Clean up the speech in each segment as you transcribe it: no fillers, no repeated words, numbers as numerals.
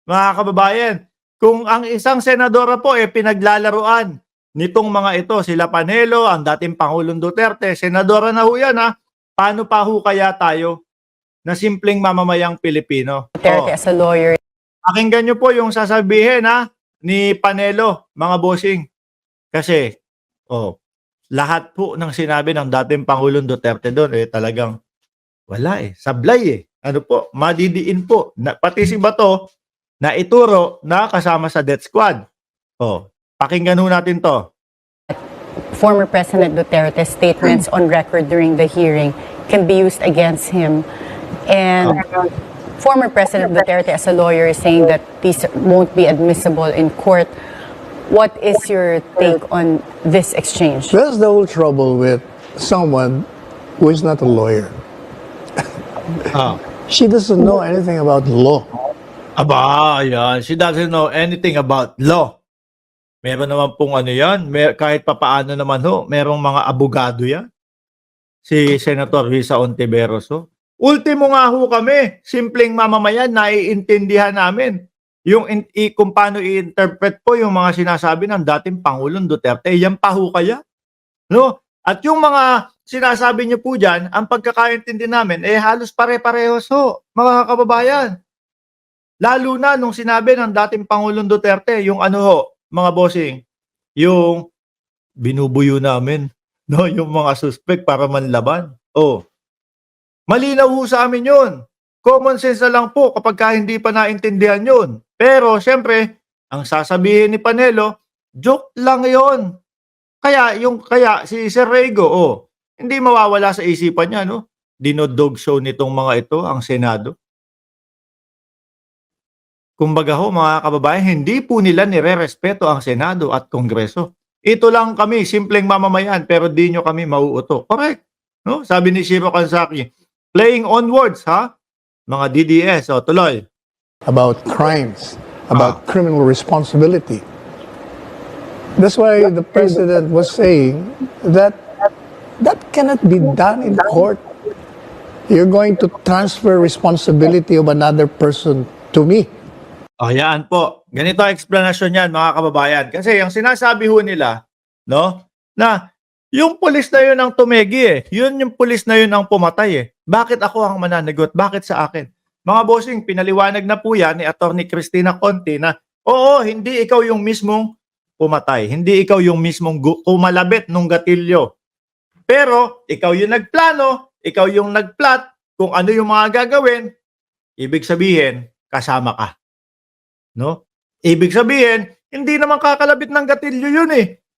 mga kababayan. Kung ang isang senadora po pinaglalaruan nitong mga ito, sila Panelo, ang dating Pangulong Duterte, senadora na ho yan paano pa ho kaya tayo na simpleng mamamayang Pilipino? Duterte as a lawyer. Pakinggan nyo po yung sasabihin ni Panelo, mga bossing. Kasi, lahat po ng sinabi ng dating Pangulong Duterte doon, talagang wala sablay Ano po, madidiin po. Pati si Bato, na ituro na kasama sa death squad. Pakinggan ho natin to. Former President Duterte's statements on record during the hearing can be used against him. And former President Duterte as a lawyer is saying that these won't be admissible in court. What is your take on this exchange? That's the whole trouble with someone who is not a lawyer. She doesn't know anything about law. Aba, yan. She doesn't know anything about law. Meron naman pong yan. Kahit papaano naman merong mga abogado yan. Si Senator Risa Ontiveros Ultimo nga kami, simpleng mamamayan, naiintindihan namin kung paano i-interpret po yung mga sinasabi ng dating Pangulong Duterte. Yan pa kaya? No? At yung mga sinasabi niyo po dyan, ang pagkakaintindi namin, halos pare-parehos mga kababayan. Lalo na nung sinabi ng dating Pangulong Duterte, yung mga bossing, yung binubuyo namin, yung mga suspect para manlaban. Malinaw sa amin yun. Common sense na lang po kapag hindi pa naintindihan yun. Pero syempre, ang sasabihin ni Panelo, joke lang yon. Kaya si Sir Rego, hindi mawawala sa isipan niya, dinodog show nitong mga ito, ang Senado. Kumbaga mga kababayan, hindi po nila nire-respeto ang Senado at Kongreso. Ito lang kami, simpleng mamamayan, pero di nyo kami mauuto. Correct. No? Sabi ni Shiro Kansaki, playing on words, mga DDS, tuloy. About crimes, about criminal responsibility. That's why the president was saying that cannot be done in court. You're going to transfer responsibility of another person to me. Yan po. Ganito ang explanation niyan, mga kababayan. Kasi yung sinasabi nila, na yung pulis na yun ang tumegi Yun yung pulis na yun ang pumatay Bakit ako ang mananagot? Bakit sa akin? Mga bossing, pinaliwanag na po yan ni Attorney Cristina Conti na, hindi ikaw yung mismong pumatay. Hindi ikaw yung mismong kumalabit nung gatilyo. Pero, ikaw yung nagplano, ikaw yung nagplot, kung ano yung mga gagawin, ibig sabihin, kasama ka. No? Ibig sabihin, hindi naman kakalabit ng gatilyo yun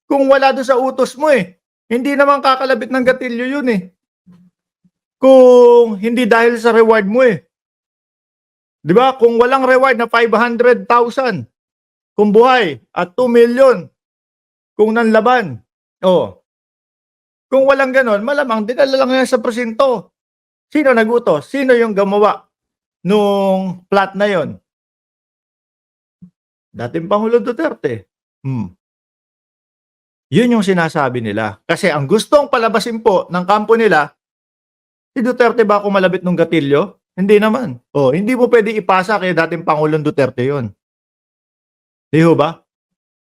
kung wala doon sa utos mo Hindi naman kakalabit ng gatilyo yun kung hindi dahil sa reward mo Di ba? Kung walang reward na 500,000 kung buhay at 2 million kung nanlaban. Kung walang ganon, malamang dinala lang yan sa presinto. Sino nagutos? Sino yung gumawa nung plot na yon? Dating Pangulong Duterte. Yun yung sinasabi nila. Kasi ang gustong palabasin po ng kampo nila, si Duterte ba kumalabit ng gatilyo? Hindi naman. Hindi mo pwede ipasa kay dating Pangulong Duterte yon. Di ho ba?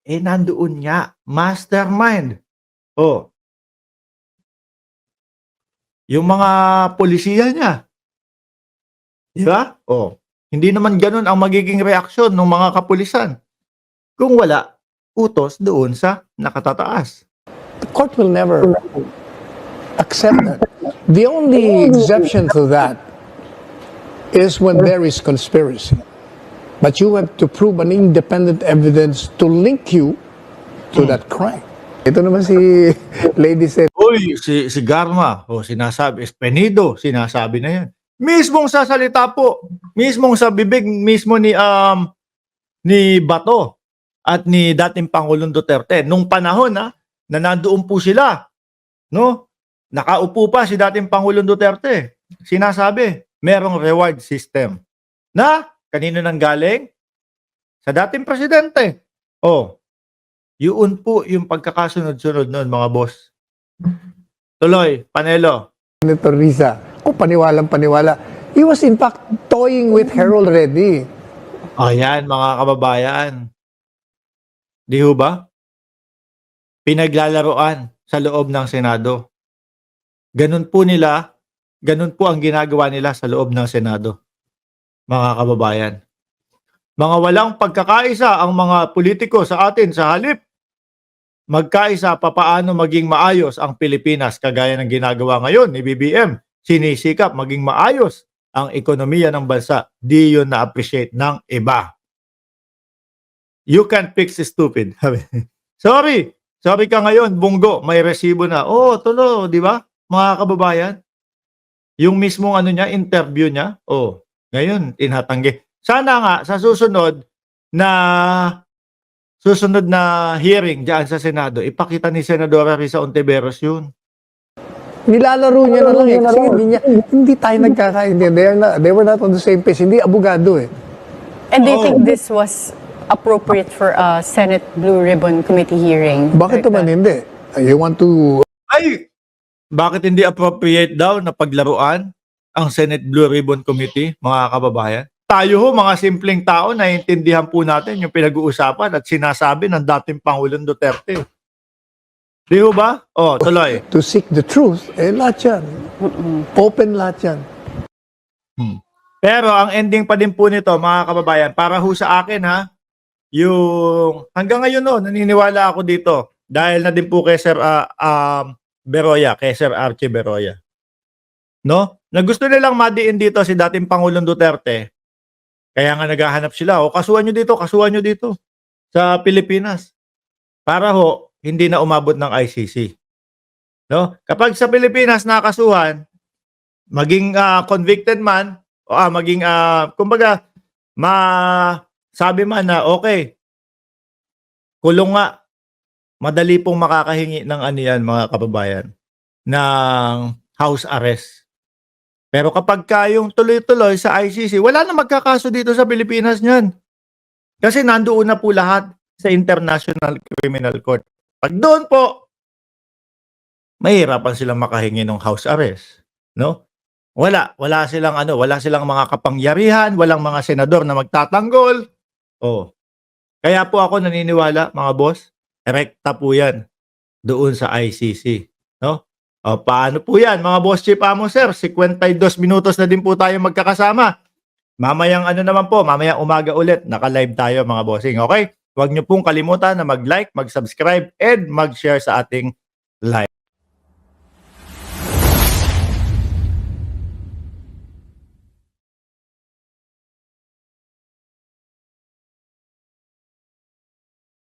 Nandoon nga. Mastermind. Yung mga polisiya niya. Di ba? Hindi naman ganun ang magiging reaksyon ng mga kapulisan kung wala utos doon sa nakatataas. The court will never accept that. The only exception to that is when there is conspiracy. But you have to prove an independent evidence to link you to that crime. Ito naman si Lady said. Si Garma, sinasabi, Espenido, sinasabi na yan. Mismong sa salita po, mismong sa bibig mismo ni Bato at ni dating Pangulong Duterte nung panahon na nandoon po sila, nakaupo pa si dating Pangulong Duterte. Sinasabi, merong reward system na kanino nang galing? Sa dating presidente. Yun po yung pagkakasunod-sunod noon, mga boss. Tuloy, Panelo. Senator Risa, paniwalang-paniwala. He was in fact toying with her already. Ayan, mga kababayan. Di ho ba? Pinaglalaroan sa loob ng Senado. Ganun po ang ginagawa nila sa loob ng Senado, mga kababayan. Mga walang pagkakaisa ang mga politiko sa atin sa halip magkaisa papaano maging maayos ang Pilipinas kagaya ng ginagawa ngayon ni BBM. Sinisikap maging maayos ang ekonomiya ng bansa. Di yun na-appreciate ng iba. You can't fix stupid. Sorry. Sorry ka ngayon, Bunggo, may resibo na. Oh, tulo, di ba? Mga kababayan. Yung mismong interview niya, ngayon, tinatanggi. Sana nga, sa susunod na hearing diyan sa Senado, ipakita ni Senadora Risa Ontiveros yun. Nilalaro niya na lang eh. Kasi hindi tayo nagkakaintindihan. They were not on the same page. Hindi abogado eh. And do you think this was appropriate for a Senate Blue Ribbon Committee hearing? Bakit naman hindi? You want to... Ay! Bakit hindi appropriate daw na paglaruan ang Senate Blue Ribbon Committee, mga kababayan? Tayo ho, mga simpleng tao, naiintindihan po natin yung pinag-uusapan at sinasabi ng dating Pangulong Duterte. Di ho ba? Tuloy. To seek the truth, lahat yan. Open lahat yan. Pero ang ending pa din po nito, mga kababayan, para ho sa akin yung hanggang ngayon naniniwala ako dito dahil na din po kay Sir Beroya, kay Sir Archie Beroya. No? Na gusto nilang madiin dito si dating Pangulong Duterte. Kaya nga naghahanap sila, kasuhan nyo dito sa Pilipinas. Para ho, hindi na umabot ng ICC. No? Kapag sa Pilipinas nakasuhan, maging convicted man, maging, kumbaga, sabi man na, okay, kulong nga, madali pong makakahingi ng mga kababayan, ng house arrest. Pero kapag yung tuloy-tuloy sa ICC, wala na magkakaso dito sa Pilipinas niyan. Kasi nandoon na po lahat sa International Criminal Court. Pag doon po, mahirapan silang makahingi ng house arrest, no? Wala silang mga kapangyarihan, walang mga senador na magtatanggol. Kaya po ako naniniwala, mga boss, rekta po 'yan doon sa ICC, no? Paano po 'yan, mga boss Chief Amo Sir? 52 minutos na din po tayo magkakasama. Mamayang mamayang umaga ulit, naka-live tayo, mga bossing, okay? Huwag niyo pong kalimutan na mag-like, mag-subscribe, and mag-share sa ating live.